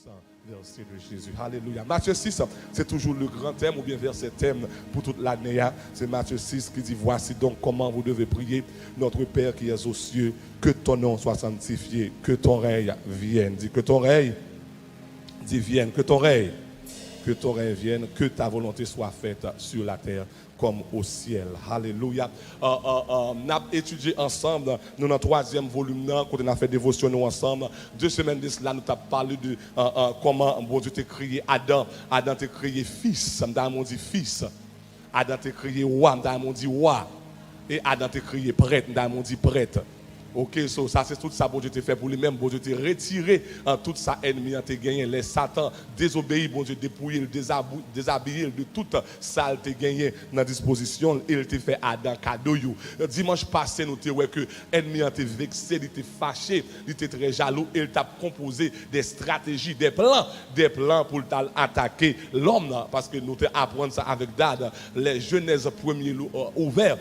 puissant verset de Jésus. Alléluia. Matthieu 6, c'est toujours le grand thème ou bien verset thème pour toute l'année. C'est Matthieu 6 qui dit, voici donc comment vous devez prier. Notre Père qui es aux cieux, que ton nom soit sanctifié, que ton règne vienne. Dis que ton règne, dis vienne, que ton règne vienne, que ta volonté soit faite sur la terre comme au ciel. Alléluia. On a étudié ensemble, nous dans le 3e volume, quand on a fait dévotion nous ensemble. 2 semaines de cela, nous avons parlé de comment bon Dieu t'a créé Adam. Adam t'a créé fils, nous avons dit fils. Adam t'a créé roi, nous avons dit roi. Et Adam t'a créé prêtre, nous avons dit prêtre. Ok, so, ça c'est tout ça bon Dieu t'a fait pour lui-même. Bon Dieu t'a retiré tout ça ennemi t'a gagné. Les Satan désobéit, bon Dieu dépouillé, déshabillé de toute ça t'a gagné dans disposition. Il t'a fait Adam cadeau. Dimanche passé, nous t'ai que ennemi t'a vexé, il t'a fâché, il t'a très jaloux. Il t'a composé des stratégies, des plans pour attaquer l'homme. Parce que nous t'ai appris ça avec Dad. Les Genèse premier ouvert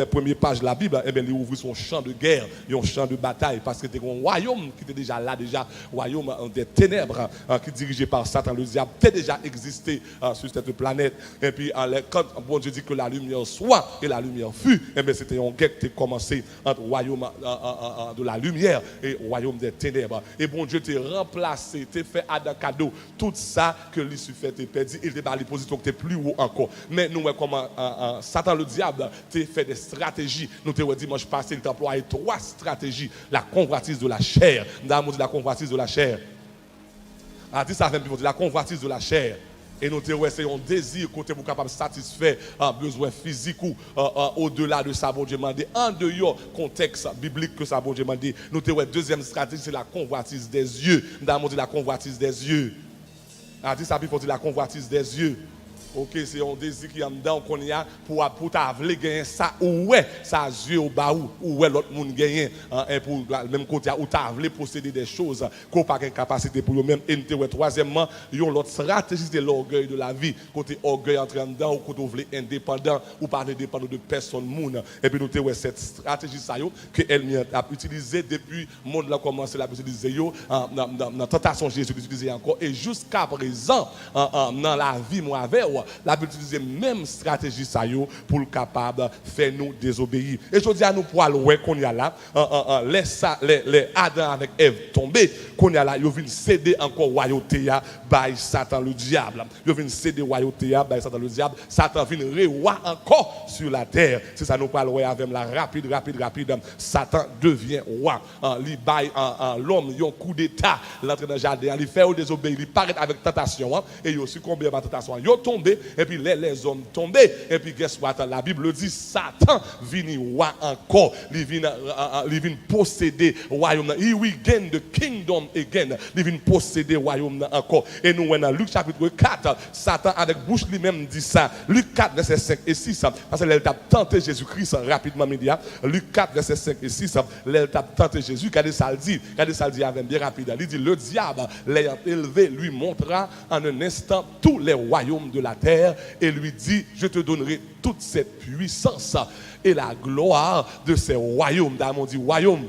première page de la Bible, et bien il ouvre son champ de guerre. Un champ de bataille parce que c'était un royaume qui était déjà là, royaume des ténèbres qui dirigé par Satan, le diable, était déjà existé sur cette planète. Et puis quand bon Dieu dit que la lumière soit et la lumière fut, et bien c'était une guerre qui a commencé entre royaume de la lumière et royaume des ténèbres. Et bon Dieu t'a remplacé, t'a fait Adam cadeau, tout ça que Lucifer t'a perdu, il t'a pas les positions qui étaient plus haut encore. Mais nous comment Satan le diable t'a fait des stratégies. Nous t'ai dimanche passé, il t'a employé 3 stratégie, la convoitise de la chair. Nous avons dit la convoitise de la chair. On dit ça même, la convoitise de la chair. Et nous avons essayé un désir côté pour capable de satisfaire un besoin physique ou au-delà de ça, bon Dieu demandé. En dehors contexte biblique que ça, bon Dieu demandé. Nous avons deuxième stratégie, c'est la convoitise des yeux. Nous avons dit la convoitise des yeux. On dit ça, il faut dire la convoitise des yeux. Ok, c'est un désir qui est dedans qu'on y a pour t'avoir gagner ça ou ouais, ça yeux au bas ou ouais l'autre monde gagner et pour le même côté où t'avoir posséder des choses qu'on pas de capacité pour eux-mêmes. Et troisièmement, il y a l'autre stratégie c'est l'orgueil de la vie, côté orgueil entrer dedans ou côté vous indépendant ou pas dépendre de personne monde. Et puis nous avons cette stratégie ça yo que elle a utilisé depuis le monde a commencé à utiliser yo dans tentation Jésus l'utiliser encore et jusqu'à présent dans la vie moi avec la Bible utilise même stratégie ça yo pour le capable faire nous désobéir. Et je dis à nous pour aller qu'on y a là les Adam avec Ève tombés qu'on y a là ils viennent céder encore royauté by Satan le diable. Ils viennent céder royauté by Satan le diable. Satan vient roi encore sur la terre. C'est ça nous parlons avec la rapide. Satan devient roi. Il bail l'homme un coup d'état l'entrée dans le jardin, il fait désobéir, il paraît avec tentation et il succombe à la tentation. Il tombe et puis les hommes tombés et puis guess what, la Bible dit Satan vient roi encore, il vient posséder royaume, he will gain the kingdom again, il vient posséder royaume encore. Et nous dans Luc chapitre 4, Satan avec bouche lui-même dit ça. Luc 4 verset 5 et 6 parce qu'il a tenté Jésus-Christ rapidement média. Luc 4 verset 5 et 6, il a tenté Jésus, regardez ça le dit avec bien rapide. Il dit le diable l'ayant élevé lui montra en un instant tous les royaumes de la terre et lui dit je te donnerai toute cette puissance et la gloire de ces royaumes. Dans mon dit royaume,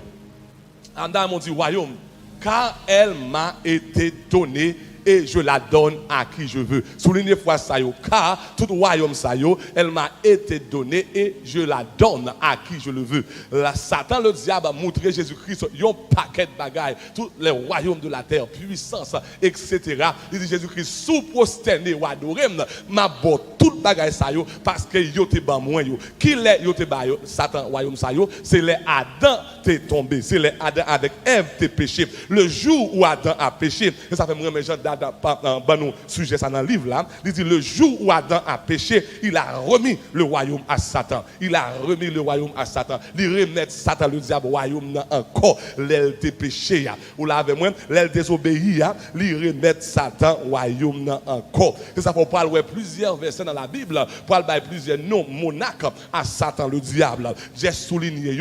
car elle m'a été donnée et je la donne à qui je veux. Soulignez fois ça yo, car tout royaume ça yo, elle m'a été donnée et je la donne à qui je le veux. La Satan le diable a montré Jésus-Christ un paquet de bagailles, tous les royaumes de la terre, puissance, etc. Il dit Jésus-Christ sous prosterné ou adoré m'a bot tout bagaille ça yo parce que yo te ban moins yo. Qui les yo te ba yo Satan royaume ça yo, c'est les Adam t'es tombé, c'est les Adam avec Ève t'es péché. Le jour où Adam a péché, et ça fait moi mes gens dans nous sujet ça dans le livre là, il dit le jour où Adam a péché, il a remis le royaume à Satan. Il a remis le royaume à Satan. Il remet Satan le diable royaume encore l'aile te péché ou là avec moi, l'aile désobéi il remet Satan royaume encore. Et ça faut parler plusieurs versets dans la Bible, pour parler plusieurs noms monarques à Satan le diable. J'ai souligné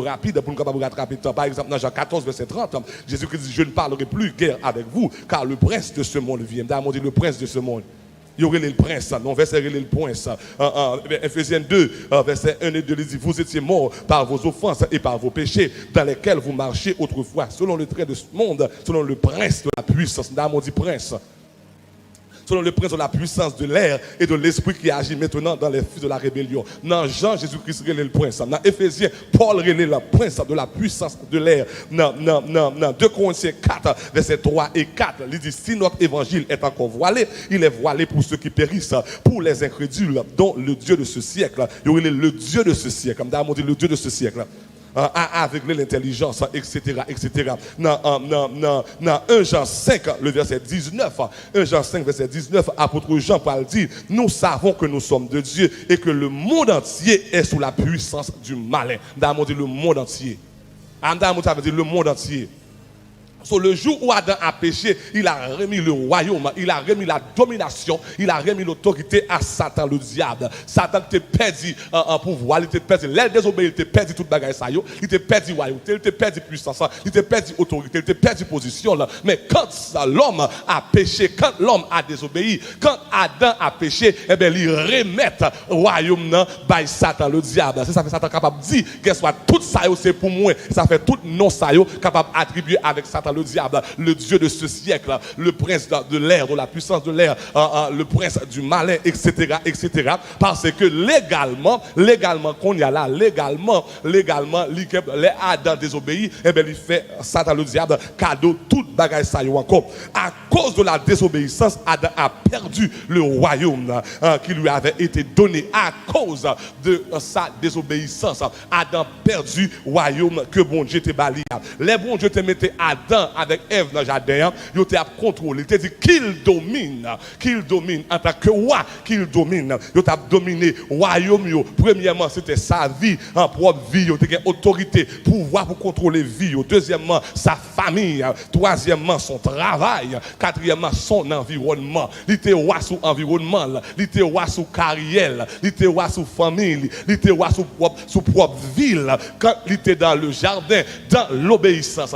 rapide pour nous capable rattraper temps. Par exemple dans Jean 14 verset 30, Jésus-Christ dit je ne parlerai plus guère avec vous car le prince de ce monde vient. Dans dit le prince de ce monde. y aurait le prince, non, verset le prince. Ephésiens 2, verset 1 et 2, il dit, vous étiez morts par vos offenses et par vos péchés, dans lesquels vous marchiez autrefois, selon le trait de ce monde, selon le prince de la puissance. Nous avons dit prince. Selon le prince de la puissance de l'air et de l'esprit qui agit maintenant dans les fils de la rébellion. Dans Jean, Jésus-Christ relève le prince. Dans Éphésiens, Paul relève le prince de la puissance de l'air. Dans 2 Corinthiens 4, versets 3 et 4, il dit, si notre évangile est encore voilé, il est voilé pour ceux qui périssent, pour les incrédules, dont le Dieu de ce siècle. Il y le Dieu de ce siècle, comme d'abord dit le Dieu de ce siècle. Avec l'intelligence, etc., etc. Dans 1 Jean 5, le verset 19, 1 Jean 5, verset 19, apôtre Jean Paul dit, nous savons que nous sommes de Dieu et que le monde entier est sous la puissance du malin. D'abord dit le monde entier. D'abord ça veut dire le monde entier. So, le jour où Adam a péché, il a remis le royaume, il a remis la domination, il a remis l'autorité à Satan, le diable. Satan t'a perdu un pouvoir, il t'a perdu l'aile désobéi, il t'a perdu toute bagaille ça, il t'a perdu royauté, il t'a perdu puissance, il t'a perdu autorité, il t'a perdu position. Là. Mais quand l'homme a péché, quand l'homme a désobéi, quand Adam a péché, eh bien, il remet le royaume by Satan, le diable. C'est ça que Satan est capable de dire, que soit tout ça, c'est pour moi. Ça fait tout non ça, capable d'attribuer avec Satan. Le diable, le Dieu de ce siècle, le prince de l'air, de la puissance de l'air, le prince du malin, etc., etc. Parce que légalement, qu'on y a là, légalement, les Adam désobéit, et bien il fait Satan le diable cadeau toute bagaille ça encore. À cause de la désobéissance, Adam a perdu le royaume qui lui avait été donné. À cause de sa désobéissance, Adam a perdu le royaume que bon Dieu t'a bali. Les bon Dieu te mettait Adam avec Ève dans le jardin, il t'a contrôlé, il t'a dit qu'il domine en tant que roi, qu'il domine. Il t'a dominé royaume. Premièrement, c'était sa vie, en propre vie, il t'a autorité, pouvoir pour contrôler vie. Deuxièmement, sa famille. Troisièmement, son travail. Quatrièmement, son environnement. Il était roi sous environnement, il était roi sous carrière, il était roi sous famille, il était roi sous propre ville. Quand il était dans le jardin, dans l'obéissance,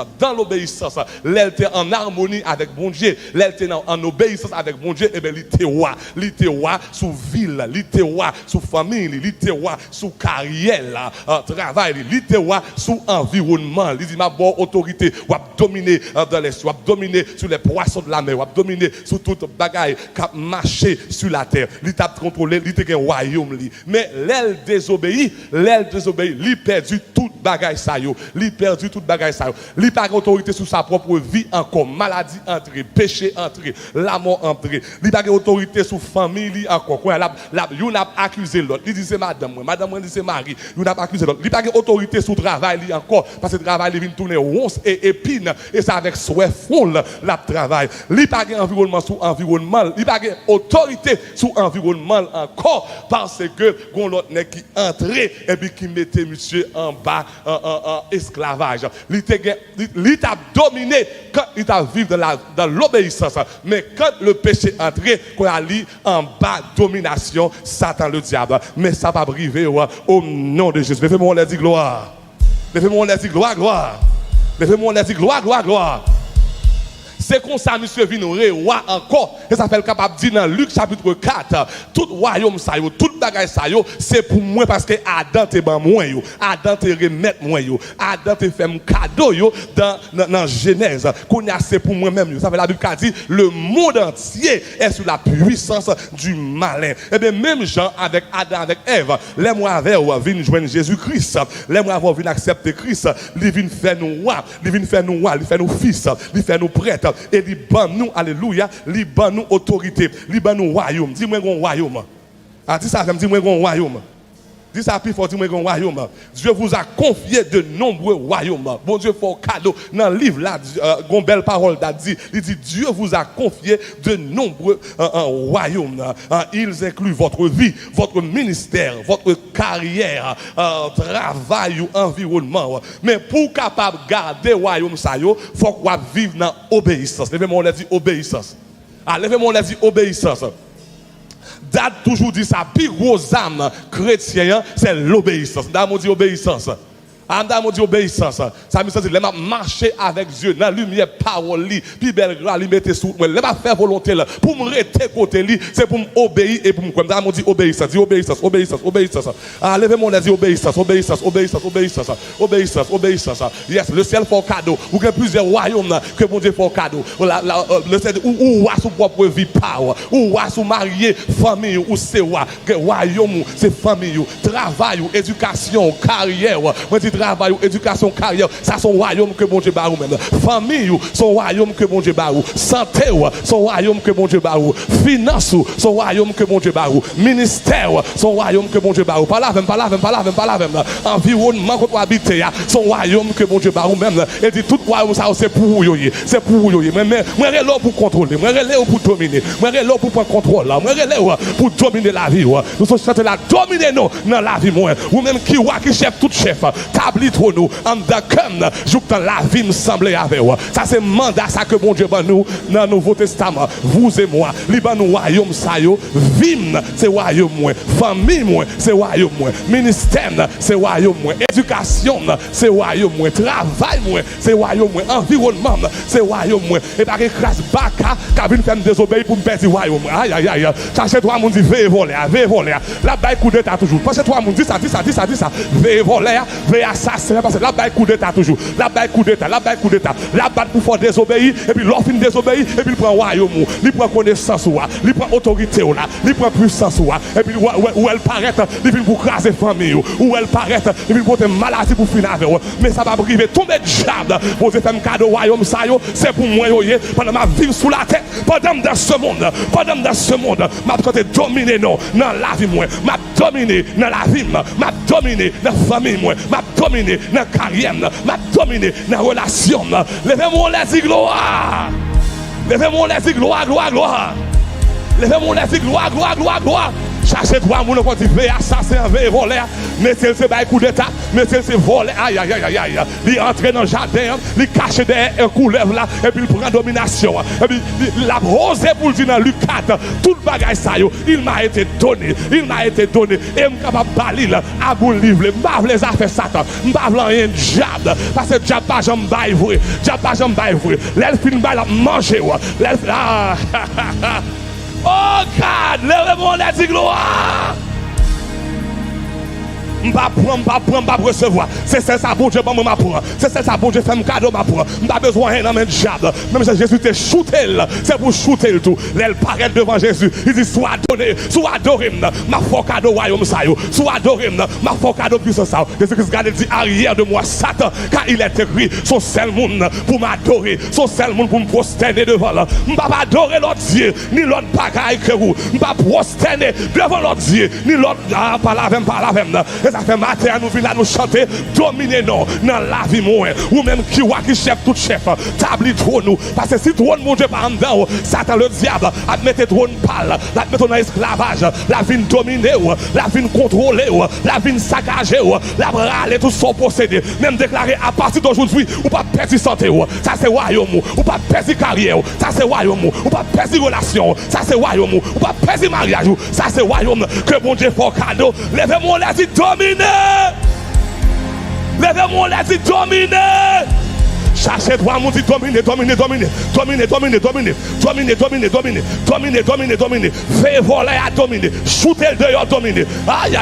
l'elle était en harmonie avec bon Dieu, l'elle était en obéissance avec bon Dieu, et bien il était roi sous ville, il était roi sous famille, il était roi sous carrière, travail, il était roi sous environnement. Il dit ma bonne autorité, ou a dominer dans les cieux, ou a dominer sur les poissons de la mer, ou a dominer sur toute bagaille qui a marché sur la terre. Il t'a contrôlé, il était un royaume. Mais l'aile désobéit, il perdu toute bagaille ça yo, il perdu toute bagaille ça yo. Il pas autorité sur sa propre vie encore, maladie entrée, péché entré, la mort entrée. Il pas autorité sur famille encore. Quoi il n'a accusé l'autre. Il dit c'est madame moi dit c'est mari. Il n'a pas accusé l'autre. Il pas autorité sur travail encore parce que le travail il vient tourner ronce et épine et ça avec souhait fond la travail. Il pas environnement sur environnement, il pas autorité sur environnement encore parce que gon l'autre nèg qui entrait et puis qui mettait monsieur en bas en esclavage. Il t'a dominé quand il t'a vécu dans l'obéissance. Mais quand le péché entrait, qu'on a lu en bas domination, Satan le diable. Mais ça va briver au nom de Jésus. Levez-moi, on a dit gloire. Levez-moi, on a dit gloire, gloire. Levez-moi, on a dit gloire, gloire, gloire. C'est comme ça, monsieur vient roi encore. Et ça fait le capable de dire dans Luc chapitre 4, tout royaume, tout bagaille, c'est pour moi parce que Adam te ban moi, Adam te remet moi, Adam te fait un cadeau dans Genèse. C'est pour moi-même. Ça fait la Bible qui dit le monde entier est sous la puissance du malin. Et bien, même Jean avec Adam, avec Ève, les mois viennent joindre Jésus-Christ. Les mois viennent accepter Christ. Ils viennent faire nous rois, ils viennent faire nous rois, ils faire nous fils, ils faire nous prêtres. Et il ban nous, alléluia, il ban nous autorité, il ban nous royaume. Dis-moi un royaume. Dis ça, dis-moi un royaume. Dis ça plus fort, dis-moi un royaume. Dieu vous a confié de nombreux royaumes. Bon Dieu fait un cadeau. Dans le livre là, une belle parole dit, il dit Dieu vous a confié de nombreux royaumes. Ils incluent votre vie, votre ministère, votre carrière, travail ou environnement. Mais pour capable garder le royaume, il faut qu'on vive dans l'obéissance. Levez-moi, on a dit obéissance. Levez-moi, on a dit obéissance. Dad toujours dit ça, plus gros âme chrétien, c'est l'obéissance. Dad dit obéissance. Amda mon dit obéissance. Ça me dit, les m'a marcher avec Dieu dans la lumière, parole, puis belle grâce, lui mettez sous moi. Les m'a faire volonté là, pour me rester côté lui, c'est pour m'obéir et pour me comprendre. Amda dit obéissance, dit obéissance, obéissance, obéissance. Ah, levez-moi, on dit obéissance, obéissance, obéissance, obéissance, obéissance, obéissance. Yes, le ciel fait cadeau. Ou qu'il y a plusieurs royaumes que mon Dieu fait cadeau. Le ciel, ou à son propre vie, power, ou à son marié, famille, ou c'est royaume, c'est famille, travail, éducation, carrière. Moi, dis travail, éducation, carrière, ça son royaume que mon Dieu barou même. Famille, son royaume que mon Dieu barou. Santé, son royaume que mon Dieu barou. Finance, son royaume que mon Dieu barou. Ministère, son royaume que mon Dieu barou. Pas là, même. Environnement qu'on habiter, son royaume que mon Dieu barou même. Et dit tout royaume ça c'est pour vous, c'est pour vous. Mais moi je là pour contrôler, moi je là pour dominer, moi je là pour prendre contrôle, moi je là pour dominer la vie. Nous sommes chanter la dominer nous dans la vie moi. Ou même qui chef tout chef. Tabli trop nous en d'accord joue dans la vie me semble avec ça c'est mandat ça que bon Dieu ban nous dans le Nouveau Testament vous et moi liban nous royaume ça yo vim c'est royaume moi famille moi c'est royaume moi ministère c'est royaume moi éducation c'est royaume moi travail moi c'est royaume moi environnement c'est royaume moi et pas que classe baka qui vient faire désobéir pour me perdre royaume aïe aïe aïe ça chez toi mon dit veille voler la baille coup d'état toujours parce que toi mon dit ça veille voler veille assassin parce que la baille coup d'état toujours la baille coup d'état la baille pour faire désobéir et puis l'offre désobéir et puis il prend royaume il prend connaissance il prend autorité il prend puissance et puis où elle paraît il vient pour craser famille où elle paraît il vient pour te maladie pour finir avec mais ça va priver tomber diable pour te faire un cadeau royaume ça c'est pour moi pendant ma vie sous la tête pendant dans ce monde m'a côté dominer non dans la vie moi m'a dominer dans la vie m'a dominer dans la famille moi m'a dominer dans la carrière m'a dominer dans la relation levez-moi les gloire levez-moi les gloire levez-moi les gloire cherchez toi mon on dit veille assassin veille voler mais c'est pas coup d'état mais c'est voler aïe il entre dans le jardin il cache derrière un couleuvre là et puis il prend domination et puis il a rosé pour dire dans Luc 4 tout le bagage ça il m'a été donné et je suis capable de balir à bout livre m'bave les affaires Satan m'bave rien diable parce que diable pas jamais bailler l'elfe fin bail manger oh God, levez-moi les gloire. M'pa recevoir. C'est ça bon Dieu bon m'apprendre. C'est ça bon Dieu fait un cadeau m'apprendre. M'pas besoin rien dans même diable. Même si Jésus te shooté, c'est pour shooter le tout. Elle paraît devant Jésus. Il dit soit donné, soit adoré. Ma foi cadeau royaume ça yo. Soit adoré, ma foi cadeau puissance ça. Jésus-Christ garde dit arrière de moi Satan car il est écrit son seul monde pour m'adorer, son seul monde pour me prosterner devant là. M'pas pas adorer l'autre Dieu, ni l'autre bagaille que vous. M'pas prosterner devant l'autre Dieu, ni l'autre pas la même. Ça fait matin à nous venir nous chanter dominer non dans la vie moi ou même qui chef tout chef tabli trop nous parce que si trône mon Dieu par en dedans Satan le diable a mettre trône pâle la mettre dans esclavage la vie dominer la vie contrôler la vie saccager la râler tout son posséder même déclarer à partir d'aujourd'hui ou pas perdre santé ça c'est royaume ou pas perdre carrière ça c'est royaume ou pas perdre relation ça c'est royaume ou pas perdre mariage ça c'est royaume que bon Dieu fait cadeau levez-moi les dominer. Levez-moi les dominer. Cherchez-toi, mon dit dominer. Fais voler à dominer. Shooter le dehors dominer. Aïe.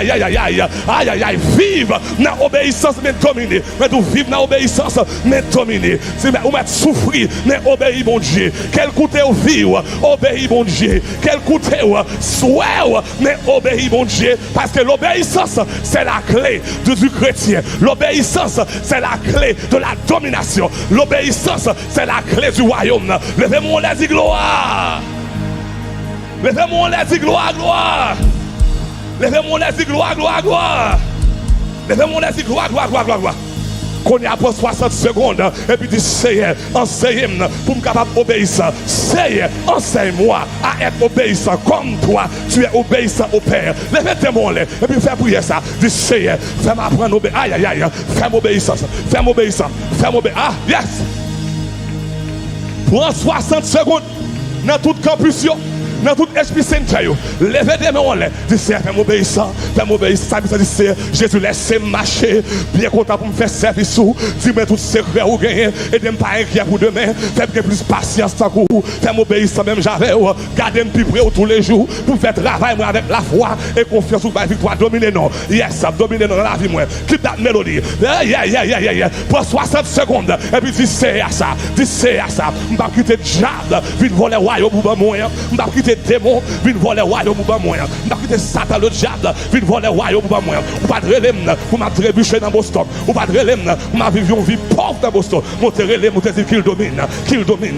Vive dans l'obéissance, mais dominer. Mais vous vivre dans l'obéissance, mais dominer. C'est vous mettre souffrir, mais obéir, mon Dieu. Quel côté au vivre, obéir, mon Dieu. Quel côté souhait, mais obéir, mon Dieu. Parce que l'obéissance, c'est la clé du chrétien. L'obéissance, c'est la clé de la domination. L'obéissance, c'est la clé du royaume. Levez-moi les gloire. Levez-moi les gloire. Levez-moi les gloire. Levez-moi les gloire. Qu'on y a pour 60 secondes et puis dit Seigneur, enseigne-moi pour me capable d'obéir. Seigneur, enseigne-moi à être obéissant comme toi, tu es obéissant au Père. Levez-moi les et puis fais prier ça. Dis Seigneur, fais-moi apprendre à obéir. Aïe, fais-moi obéissance. Ah, yes. Prends 60 secondes dans tout campus. dans tout esprit saint, levez des mains en l'air. Dis, fais-moi obéissant, fais-moi obéissant. Ça dit, Jésus, laissez marcher. Bien content pour me faire service. Dis-moi tout secret ou gagner. Et de ne pas inquiéter pour demain. Fais-moi plus patience tant que vous. Fais-moi obéissant même j'avais. Gardez-moi plus près tous les jours. Pour faire travail avec la foi et confiance pour ma victoire. Dominer non. Yes, dominer non dans la vie. Keep that melody. Yeah. Pour 60 secondes. Et puis dis, c'est à ça. Dis, c'est à ça. Je ne vais pas quitter le diable. Je vais voler le royaume pour moi. Je ne vais pas quitter le démon. Je vais voler le royaume pour moi. Je ne vais pas quitter Satan le diable. Je vais voler le royaume pour moi. Ou pas de relève pour m'a trébucher dans Boston. Ou pas de relève pour m'a vivre une vie pauvre dans Boston. Monter relève, monter dire qu'il domine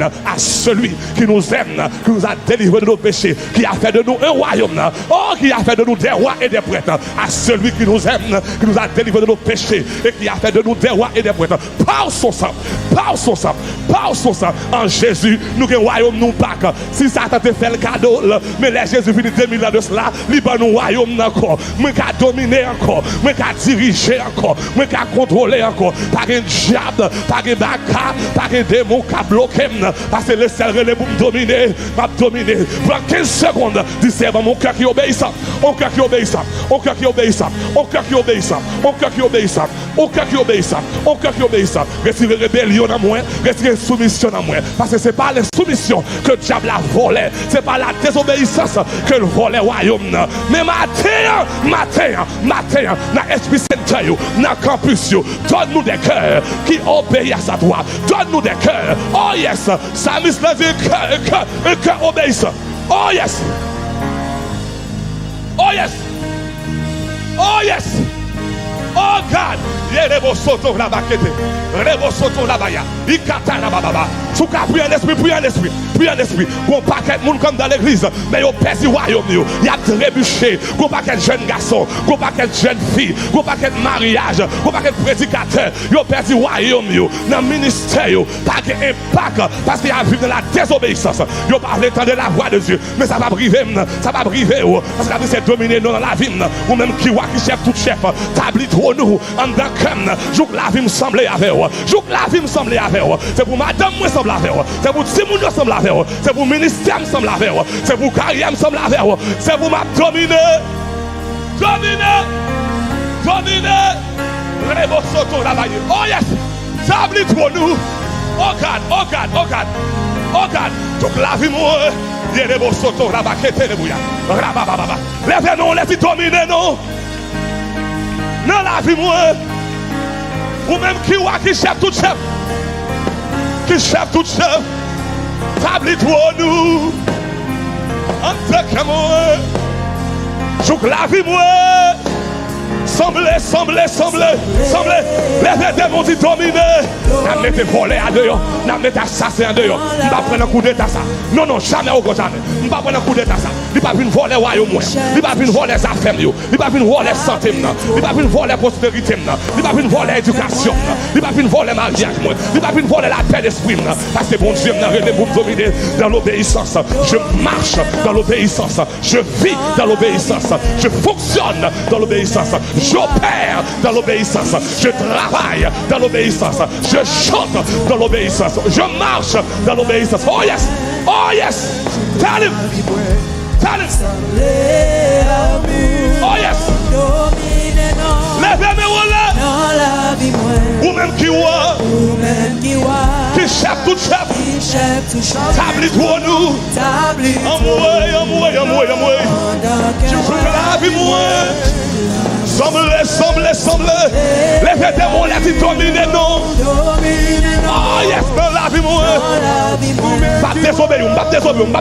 à celui qui nous aime, qui nous a délivré de nos péchés, qui a fait de nous un royaume. Oh, qui a fait de nous des rois et des prêtres. À celui qui nous aime, qui nous a délivré de nos péchés et qui a fait de nous des rois et des prêtres. Par son sang, par son sang, par son sang. En Jésus, nous avons un royaume, nous pas. Si Satan te fait le cadeau, mais les Jésus finit 2000 ans de cela, il va nous royaume encore. Moi qui dominer encore, moi qui diriger encore, moi qui contrôler encore. Pas un diable, pas un baka, pas un démon qui a bloqué. Parce que le seul relais pour me dominer, m'a dominer. Pour 15 secondes, dis c'est mon cœur qui obéissant, mon cœur qui obéissant, mon cœur qui obéissant, mon cœur qui obéissant, mon cœur qui obéissant, mon cœur qui obéissant, mon cœur qui obéissant. Retirer rébellion dans moi, retirer soumission dans moi. Parce que ce n'est pas la soumission que le diable a volé, ce n'est pas la désobéissance que le volé royaume. Mais matin, dans l'esprit saint, dans le campus, donne-nous des cœurs qui obéissent à toi. Donne-nous des cœurs. Oh yes, ça me dit un cœur obéissant. Oh yes. Oh yes. Oh yes. Oh God. Rebo soto la baquete. Rebo soto la baya. Ikata la baba. Sous cas prier en esprit, prier en esprit, prier en esprit. Bon paquet de monde comme dans l'église, mais yo perdu royaume yo. Il y a trébuché. Bon paquet de jeunes garçons, bon paquet de jeunes filles, bon paquet de mariage, bon paquet de prédicateurs. Yo perdu royaume yo. Dans le ministère yo, pas de impact parce qu'il y a vu de la désobéissance. Yo pas entendre la voix de Dieu, mais ça va briver, ça va briver parce que c'est dominer nous dans la vie ou même qui chef tout chef, tablit trop nous en dans joue la vie me semble avec vous. Joue la vie me semble avec vous. C'est pour madame moi semble avec vous. C'est pour Timoun me semble avec vous. C'est pour ministère me semble avec vous. C'est pour carrière me semble avec vous. C'est pour ma dominer. Rebo soto la baye. Oh yes. Tablit trop nous. Oh God. Joue la vie moi. Rebo soto la bakete le bouya. Rabababa. Levez-nous, laissez dominer nous. Dans la vie moi. Ou même qui chef tout chef. Qui chef tout chef. Tablit pour nous. En tant que moi. Joue la vie moi. Semblez. Les démons dit dominer. N'a mettez volé à dehors. N'a mettez assassin à dehors. On va prendre un coup d'état ça. Non, jamais au jamais. On va prendre un coup d'état ça. Il va venir voler royaume. Il va venir voler les affaires. Il va venir voler santé. Il va venir voler prospérité. Il va venir voler éducation. Il va venir voler mariage. Il va venir voler la paix d'esprit. Parce que bon Dieu m'a révélé pour me dominer dans l'obéissance. Je marche dans l'obéissance. Je vis dans l'obéissance. Je fonctionne dans l'obéissance. J'opère dans l'obéissance. Je travaille dans l'obéissance. Je chante dans l'obéissance. Je marche dans l'obéissance. Oh yes. Tell him. Oh yes. Levez-moi là. Ou même qui voit. Qui chef tout chef. Tablit pour nous. Amoué. Je veux la vie moi. Semblez. Les démons les dit dominer non. Oh yes, dans la vie moi. Pas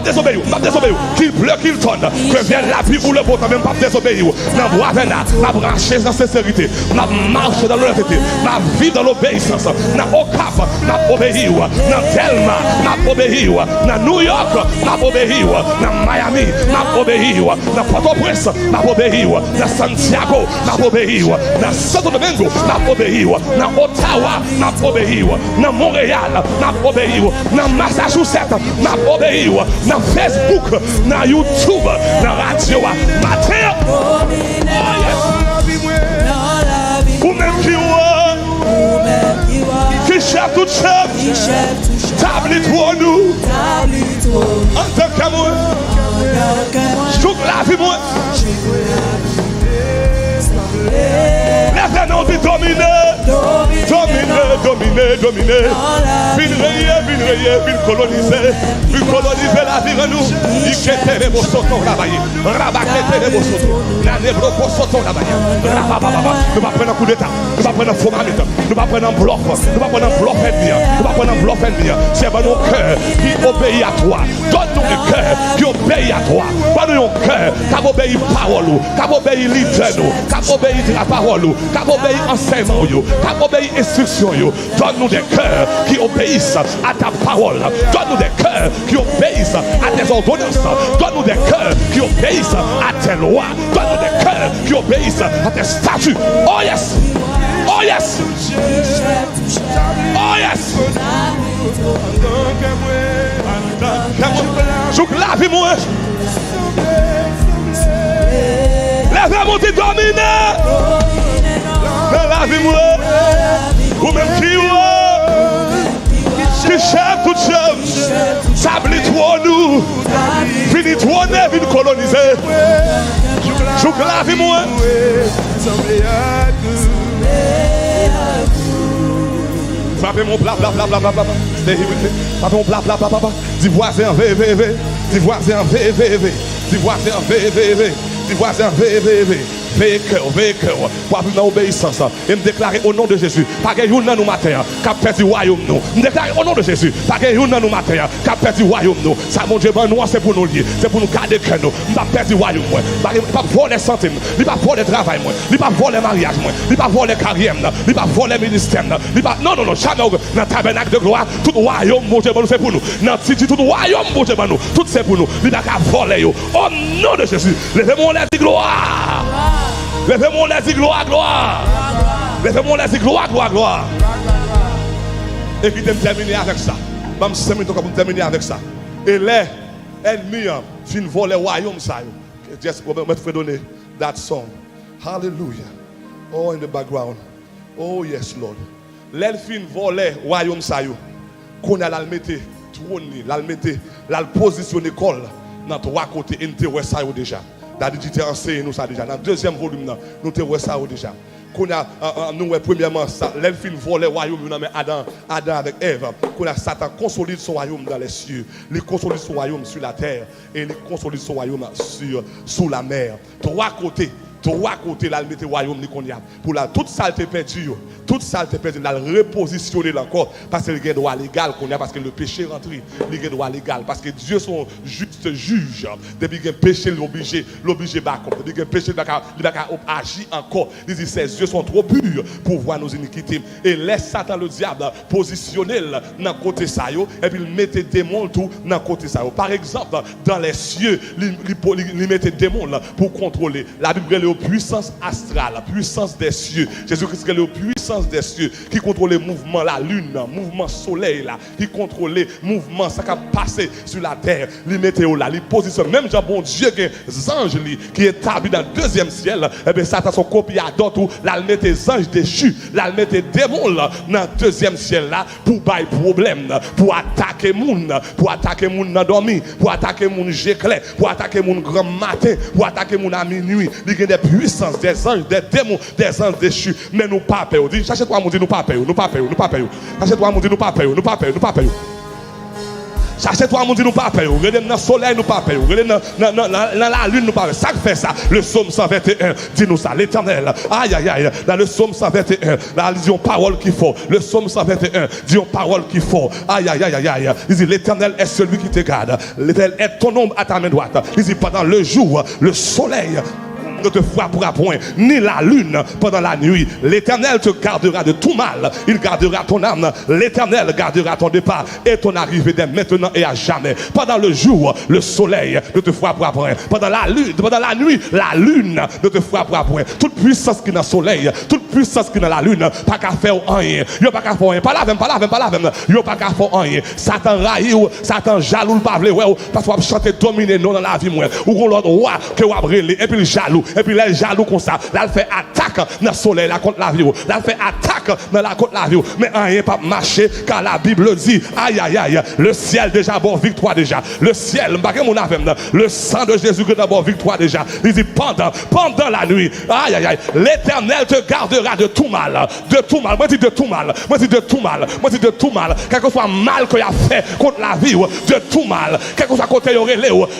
désobéir. Qu'il pleut, qu'il tonne. Que vienne la pluie ou le beau temps, même pas désobéir. Dans bois vena, m'a branché dans sincérité. M'a marché dans l'honnêteté. M'a vie dans l'obéissance. Dans Ocap, m'a obéir. Dans Delma, m'a obéir. Dans New York, m'a obéir. Dans Miami, m'a obéir. Dans Port-au-Prince, m'a obéir. Dans Santiago, m'a obéir. Dans Santo Domingo, m'a obéir. Dans Ottawa, m'a obéir. Dans Montréal, m'a obéir. Dans Massachusetts, m'a obéir. Dans Facebook, dans YouTube, dans radio, matin. Ou même qui chef tout chef. Tablit pour nous. En tant qu'amour. Joue la vie, moi. Lève nous dit dominer. Vin coloniser la vie en nous. Il quitte les beaux sautons rabaillés. Rabaquette les beaux sautons. La nébro pour sautons rabaillés. Nous va prendre un coup d'état. Nous va prendre un faux mamite. Nous va prendre un bloc. Nous va prendre un bloc ennemi. Nous va prendre un bloc ennemi. C'est dans nos cœurs qui obéit à toi. Donne-nous le cœur qui obéit à toi. Donne-nous un cœur qui obéit parole, qui obéit leader, qui obéit la parole, qui obéit enseignement, qui obéit instruction. Donne-nous des cœurs qui obéissent à ta parole. Donne-nous des cœurs qui obéissent à tes ordonnances. Donne-nous des cœurs qui obéissent à tes lois. Donne-nous des cœurs qui obéissent à tes statuts. Oh yes! Oh yes! Oh yes! Joue la vie, moi! Lève-moi, t'es dominé! Dans la vie, moi! Ou même qui chef toute chose, s'ablit trop nous, finit trop neuf, vient coloniser. Joue la vie, moi! Frappez mon bla bla bla bla bla bla. Stay here with me. Frappez mon bla bla bla bla bla. Dis voisin VVV. Dis voisin VVV. Dis voisin VVV. Dis voisin VVV. Veillez cœur, pour avoir dans l'obéissance. Et me déclarer au nom de Jésus, pas que nous dans nous matin, qui a perdu le royaume nous. Me déclarer au nom de Jésus, pas que nous dans nous matin, qui a perdu le royaume nous. Ça, mon Dieu, nous, c'est pour nous lier, c'est pour nous garder cœur nous. Nous pas perdu le royaume, nous pas voler santé, nous pas voler travail, nous pas voler mariage, nous pas voler carrière, nous pas voler ministère, nous pas non, jamais dans le tabernacle de gloire, tout le royaume, mon Dieu, c'est pour nous. Dans le tout le royaume, mon Dieu, tout c'est pour nous. Nous pas voler. Au nom de Jésus, levez-moi la gloire. Levez-moi les yeux, gloire. Levez-moi les yeux, gloire. Et puis, je vais terminer avec ça. Je vais terminer avec ça. Et les ennemis viennent voler le royaume. Just me donner that song. Hallelujah. Oh, in the background. Oh, yes, Lord. Les viennent voler le royaume. Qu'on a l'almété, trône, l'almété, la positionné col dans trois côtés intéressés déjà. Daddy tu enseigné nous ça déjà. Dans le deuxième volume, nous te ça déjà. Qu'on a nous premièrement l'elfin volé royaume mais Adam avec Ève. Qu'on a Satan consolide son royaume dans les cieux, il consolide son royaume sur la terre et il consolide son royaume sous la mer. Trois côtés là le mettre royaume ni qu'on y a pour la toute saleté perdue la repositionner encore parce que le droit légal qu'on a parce que le péché rentré le droit légal parce que Dieu son juste juge depuis que péché l'obligé bas depuis que péché il agir encore il dit ses yeux sont trop purs pour voir nos iniquités et laisse Satan le diable positionner dans côté ça et puis il mettait démon tout dans côté ça par exemple dans les cieux il mettait démon pour contrôler la Bible puissance astrale, la puissance des cieux. Jésus-Christ est la puissance des cieux qui contrôle le mouvement la lune, le mouvement soleil là, qui contrôle le mouvement ça qui a passé sur la terre, les météos là, les positions. Même Jean bon Dieu qui est ange qui est établi dans le deuxième ciel, et bien Satan son copiador tout, là il met des anges déchus, là il met des démons là dans le deuxième ciel là pour bailler problème, pour attaquer moun dans dormi, pour attaquer moun j'éclair, pour attaquer moun grand matin, pour attaquer moun à minuit. Il y a des puissances, des anges, des démons, des anges déchus. Mais nous pas peur. Dis, cherchez-toi, mon Dieu, nous pas peur. Cherchez-toi, mon Dieu, nous pas peur. Cherchez-toi, mon Dieu, nous pas peur. Regardez dans le soleil, nous pas peur. Regardez dans la lune, nous pas peur. Ça fait ça. Le psaume 121, dis-nous ça. L'Éternel, aïe, aïe, aïe. Dans le psaume 121, là, il dit une parole qu'il faut. Le psaume 121, dit une parole qu'il faut. Aïe, aïe, aïe, aïe, aïe. Il dit, l'Éternel est celui qui te garde. L'Éternel est ton ombre à ta main droite. Il dit, pendant le jour, le soleil ne te frappera point, ni la lune pendant la nuit. L'Éternel te gardera de tout mal. Il gardera ton âme. L'Éternel gardera ton départ et ton arrivée dès maintenant et à jamais. Pendant le jour, le soleil ne te frappera point. Pendant la nuit, la lune ne te frappera point. Toute puissance qui est dans le soleil, toute puissance qui est dans la lune, pas qu'à faire rien. Yo pas qu'à faire rien. Pas la même. Yo pas qu'à faire rien. Satan raille ou Satan jaloux pas vle ouais parce qu'on chanter dominer non dans la vie moi. Ou qu'on l'autre roi que ou relé et puis le jaloux. Et puis là, jaloux comme ça. Là, il fait attaque dans le soleil, là, contre la vie. Là, il fait attaque dans la contre la vie. Mais rien pas marcher, car la Bible dit, aïe, aïe, aïe, le ciel déjà, bon, victoire déjà. Le ciel, le sang de Jésus, que d'abord, victoire déjà. Il dit, pendant la nuit, aïe, aïe, aïe, l'Éternel te gardera de tout mal. De tout mal. Moi, je dis de tout mal. Moi, je dis de tout mal. Moi, je dis de tout mal. Quel que soit mal qu'il a fait contre la vie, de tout mal. Quel que soit côté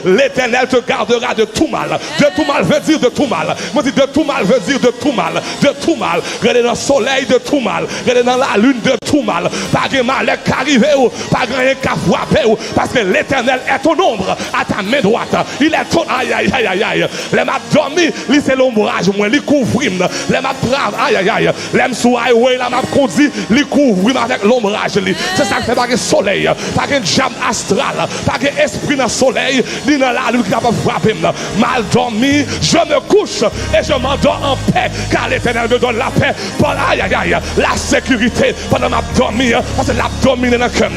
l'Éternel te gardera de tout mal. De tout mal veut dire de tout mal. Moi, je dis de tout mal veut dire de tout mal. De tout mal. Regardez dans le soleil de tout mal. Regardez dans la lune de tout mal. Pas de mal qui arrive, pas rien qui a frappé. Parce que l'Éternel est ton ombre à ta main droite. Il est ton. Aïe, aïe, aïe, aïe, aïe. Les m'a dormi, lui c'est l'ombrage, moi, lui couvre. Les m'a brave, aïe, aïe, aïe. Les sous highway, la m'a conduit, lui couvre avec l'ombrage. C'est ça qui fait pas de soleil, pas de jam astral, pas de esprit dans le soleil, ni dans la lune qui n'a pas frappé. Mal dormi, je me couche et je m'endors en paix, car l'Éternel me donne la paix. Aïe, aïe, aïe, la sécurité pendant ma dormi, parce que l'abdomen dans le cœur.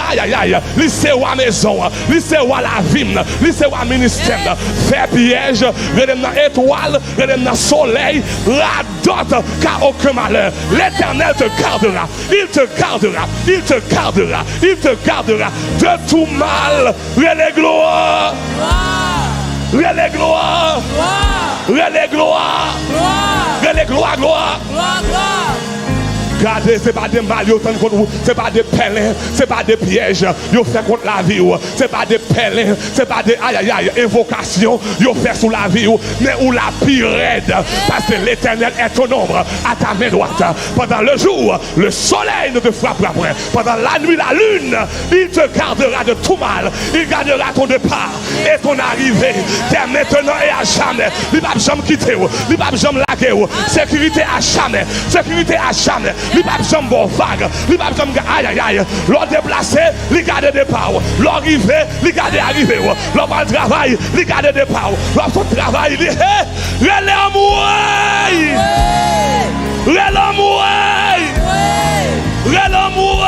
Aïe, aïe, aïe, lycée ou à maison, lycée ou à la vie, lycée ou à ministère, fait piège, redem dans étoile, redem dans soleil, la dot, car aucun malheur. L'Éternel te gardera, il te gardera, il te gardera, il te gardera de tout mal. Les gloires, les gloires, les gloires, les gloires, gloire. Regardez, ce n'est pas des mal, ce n'est pas des pèlerins, ce n'est pas des pièges, ils fait contre la vie, ce n'est pas des pèlerins, ce n'est pas des aïe aïe aïe, invocations, ils fait sous la vie, mais où la pire raide, parce que l'Éternel est ton ombre à ta main droite. Pendant le jour, le soleil ne te frappera point. Pendant la nuit, la lune, il te gardera de tout mal, il gardera ton départ et ton arrivée, dès maintenant et à jamais. Il ne va jamais quitter, il ne va jamais laguer, sécurité à jamais, sécurité à jamais. Il va jamais bon vague, il va jamais aïe aïe aïe. L'on déplacé, il garde départ. L'on arrivé, il garde arrivé. L'on va travail, il garde départ. L'on fait travail, il est l'amour. L'amour. L'amour.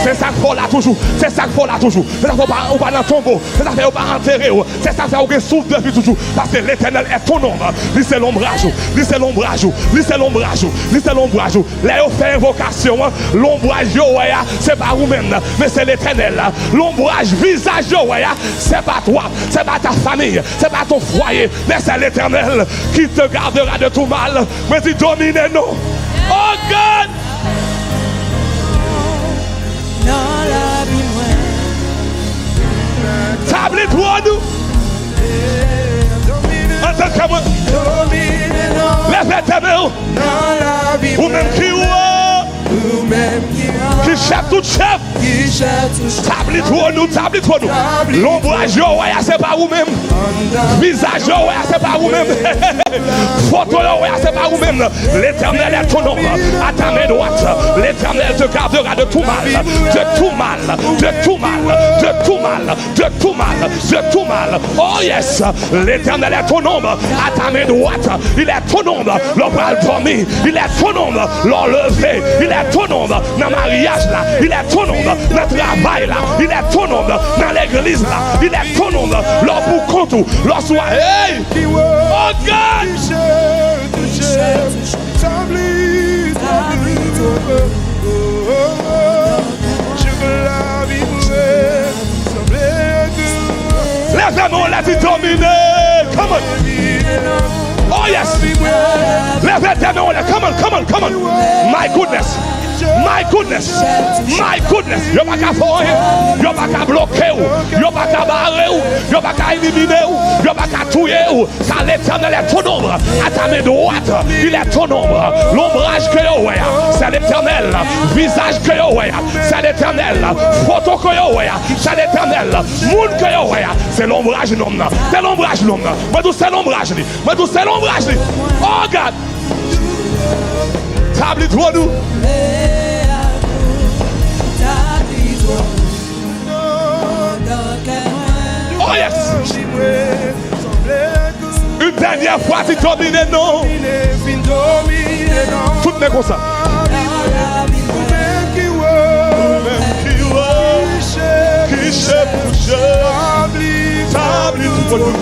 C'est ça qu'il faut là toujours. C'est ça qu'il faut là toujours. C'est ça qu'il faut pas dans le tombeau. C'est ça qu'il faut pas enterrer. C'est ça qu'il faut que souffle depuis toujours. Parce que l'Éternel est ton ombre. Lui c'est l'ombrage. Lui c'est l'ombrage. Lui c'est l'ombrage. Lui c'est l'ombrage. Là il fait invocation. L'ombrage c'est pas vous-même, mais c'est l'Éternel. L'ombrage visage c'est pas toi, c'est pas ta famille, c'est pas ton foyer, mais c'est l'Éternel qui te gardera de tout mal. Mais tu domines nous. Oh God. Table toi nous. En tant que moi. Lève tes mains. Ou même qui qui chef tout chef. Table toi nous. L'ombrage c'est pas vous-même. Visage c'est pas vous-même. Photo c'est pas vous-même. L'Éternel est ton ombre à ta main droite. L'Éternel te gardera de tout mal. De tout mal. De tout mal. De tout mal. De tout mal. De tout mal. Oh yes. L'Éternel est ton ombre à ta main droite. Il est ton ombre. L'on va dormir. Il est ton ombre. L'on lever. Il est ton ombre dans le mariage là. Il est ton ombre dans le travail là. Il est ton ombre dans l'église là. Il est ton ombre. L'on pour compte. L'on soit. Hey! Oh God! Lève-moi, laisse dominer. Come on. Oh yes. Lève-moi, come on. My goodness. My goodness, my goodness. Yo pas qu'à faire rien, yo pas qu'à bloquer, yo pas qu'à barrer, yo pas qu'à éliminer, yo pas qu'à tuer. Car l'Éternel est ton ombre à ta main droite. Il est ton ombre. L'ombrage que yo ouais, c'est l'Éternel. Visage que yo ouais, c'est l'Éternel. Photo que yo ouais, c'est l'Éternel. Monde que yo ouais, c'est l'ombrage non. C'est l'ombrage non. Moi tout c'est l'ombrage li. Moi tout c'est l'ombrage li. Oh God. Table toi nous. Oh yes. Une dernière fois tu domines non. Tout n'est comme ça. Qui chef pour nous.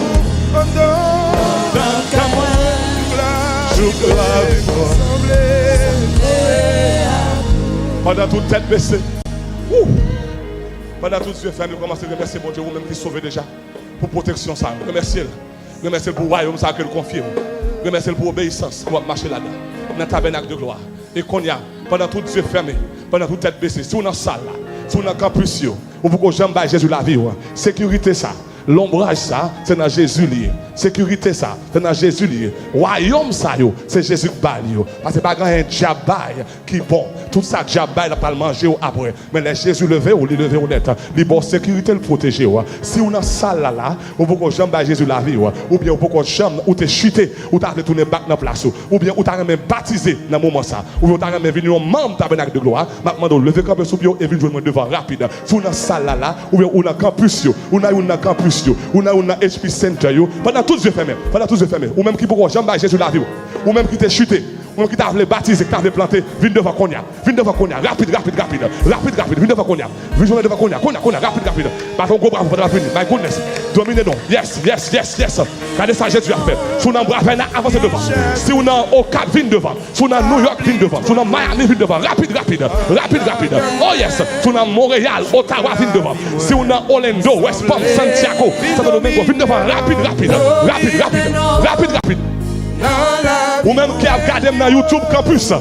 Pendant toute tête baissée. Pendant toute yeux fermés, commencez à remercier mon Dieu, vous-même qui sauvez déjà. Pour protection, ça. Remerciez-le. Remerciez-le pour le royaume, ça que le confie. Remerciez-le pour l'obéissance, pour marcher là-dedans. Dans le tabernacle de gloire. Et qu'on y a, pendant toute yeux fermés, pendant toute tête baissée, si on est dans la salle là, si on est dans le campus, ou pour que j'aime Jésus la vie, sécurité ça. L'ombrage ça, c'est dans Jésus lié. Sécurité ça, c'est dans Jésus lié. Royaume ça, c'est Jésus qui parle. Parce que pas grand un diable qui est bon. Tout ça diable il n'a pas le manger après. Mais les Jésus levé ou les levé honnête. Les bonnes sécurité le protéger. Si on a ça là, ou pour que j'aime Jésus la vie, ou bien pour que j'aime ou t'es chuté, ou t'as retourné back dans la place, ou bien ou t'as même baptisé dans le moment ça, ou bien t'as même venu un membre tabernacle de gloire, maintenant lever campus sous bio et venir jouer devant rapide. Si on a ça là, ou bien on a campus, on a campus, on a HP Center, pendant tous les yeux fermés, ou même qui pour que j'aime Jésus la vie, ou même qui t'es chuté. Ou qui t'a baptisé, qui t'a planté, viens devant Konya, rapide, viens devant Konya, viens devant Konya, rapide, bâton gros bravo pour la venir, my goodness, dominez donc, yes, regardez ça Jésus a fait, si on a Bravena, avancez devant, si on a au Cap, viens devant, si on a New York, viens devant, si on a Miami, viens devant, rapide, oh yes, si on a Montréal, Ottawa, viens devant, si on a Orlando, West Palm, Santiago, Santo Domingo, viens devant, rapide. Ou même qui a regardé dans YouTube Campus,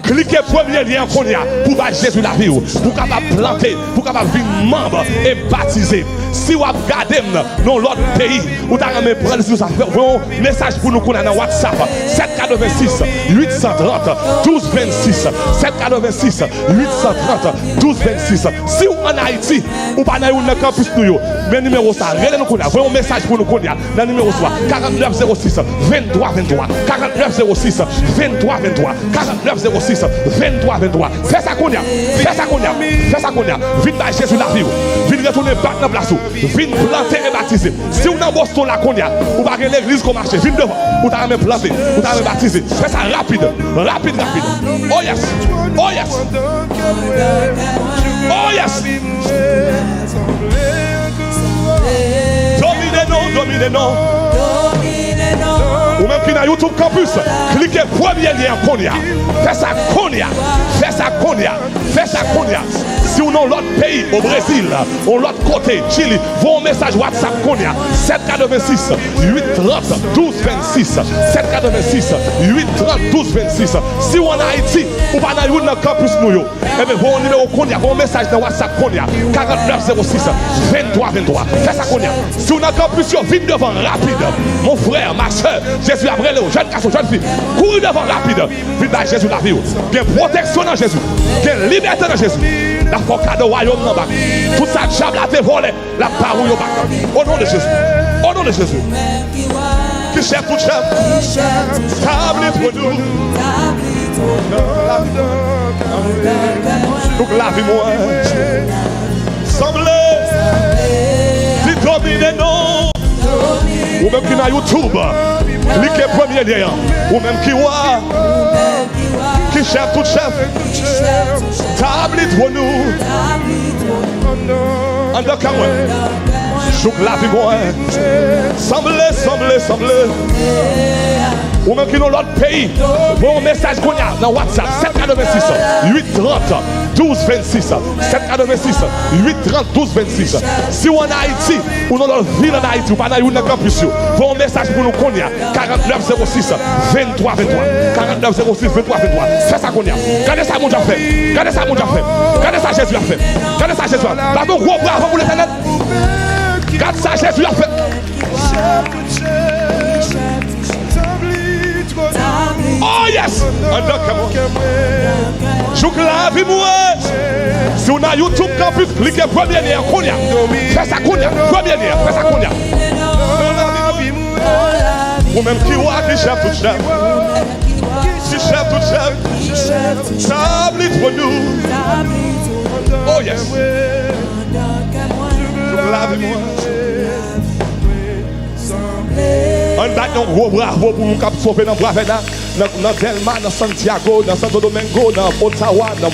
cliquez premier lien qu'on y a pour voir Jésus la vie, pour capable planter, pour capable venir membre et baptiser. Si vous regardez dans l'autre pays, vous avez prendre sur ça, un message pour nous qu'on a dans WhatsApp 786 830 1226 786 830 1226. Si vous en Haïti, ou pas dans le campus nous, mais numéro ça, regardez nous qu'on a, un message pour nous qu'on a dans numéro 4906 2323 4906 2323 4906 2323. Fais ça qu'on a. Vite dans Jésus la vie. Vite retourner back dans la place. Vite planter et baptiser. Si on a Boston là qu'on a, ou pas l'église qu'on marche, vite devant. Ou t'as même planté, ou t'as même baptisé. Fais ça rapide. Oh yes. Dominez non. Ou même qui dans YouTube Campus, cliquez premier lien Konya. Fais ça Konya. Si on a l'autre pays, au Brésil, ou l'autre côté, Chili, vos messages WhatsApp Konya. 786 830 1226. 786 830 1226. Si on a Haïti, ou pas dans le campus nous, et bien vos numéros Konya, vos messages dans WhatsApp Konya. 4906 2323. Fais ça Konya. Si on a campus, vite devant rapide. Mon frère, ma soeur, Jésus a brûlé, jeune garçon, jeune fille, courez devant rapide. Vite dans Jésus la vie. Il y a protection dans Jésus. Il y a liberté dans Jésus. La foca de royaume dans bas. Tout ça, diable a été volé. La parole au bas. Au nom de Jésus. Qui cherche tout chef. Table pour nous. Donc la vie moi. Semblez. Si dominez non. Ou même qui dans YouTube. Cliquez premier lien. Ou même qui voit. Qui cherche tout chef. Table pour nous. En deux cas, chouk la vie moi. Semblez. Ou même qui dans l'autre pays. Bon message qu'on a dans WhatsApp 786 830 1226. 786 830 1226. Si on a Haïti, ou dans notre ville en Haïti, ou pas dans le campus, bon message pour nous qu'on a 4906 2323. 4906 2323. C'est ça qu'on a. Regardez ça mon Dieu fait. Regardez ça Jésus a fait. Pas de gros bravo pour l'éternel. Regarde ça Jésus a fait. Oh yes! Chouk la vie moi. Si on a YouTube Campus, cliquez premier lien Konya. Fais ça Konya. Ou même qui voit qui chef tout chef. Table pour nous. Oh yes! Chouk la vie moi. On bat un gros bravo pour nous cap sauver dans Bravena, dans Delma, dans Santiago, dans Santo Domingo, dans Ottawa, dans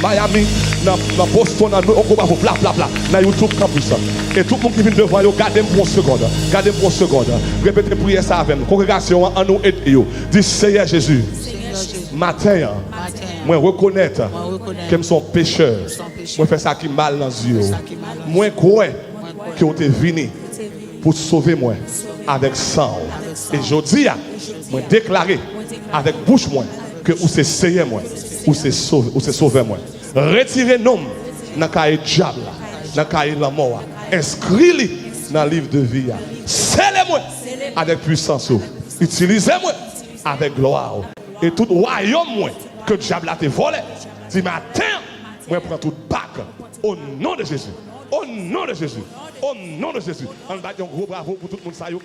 Miami. dans Boston, dans YouTube Campus. Et tout le monde qui vient devant, gardez pour une seconde. Gardez pour une seconde. Répétez prière ça avec nous. Congrégation, en nous aide. Dis Seigneur Jésus. Matin, moi reconnaître que je suis un pécheur. Moi fais ça qui mal dans les yeux. Moi crois que vous êtes venu pour sauver moi avec sang. Et je dis, moi déclarer avec bouche moi que vous c'est Seigneur moi, ou c'est sauver moi. Retirez nom dans le cahier diable, dans le cahier de la mort. Inscris-le dans le livre de vie. Scellez-moi avec puissance. Utilisez-moi avec gloire. Et tout royaume moi que le diable a te volé. Dis matin, moi prends tout bac au nom de Jésus. Au nom de Jésus. Au nom de Jésus. On va dire un gros bravo pour tout le monde. Ça y est.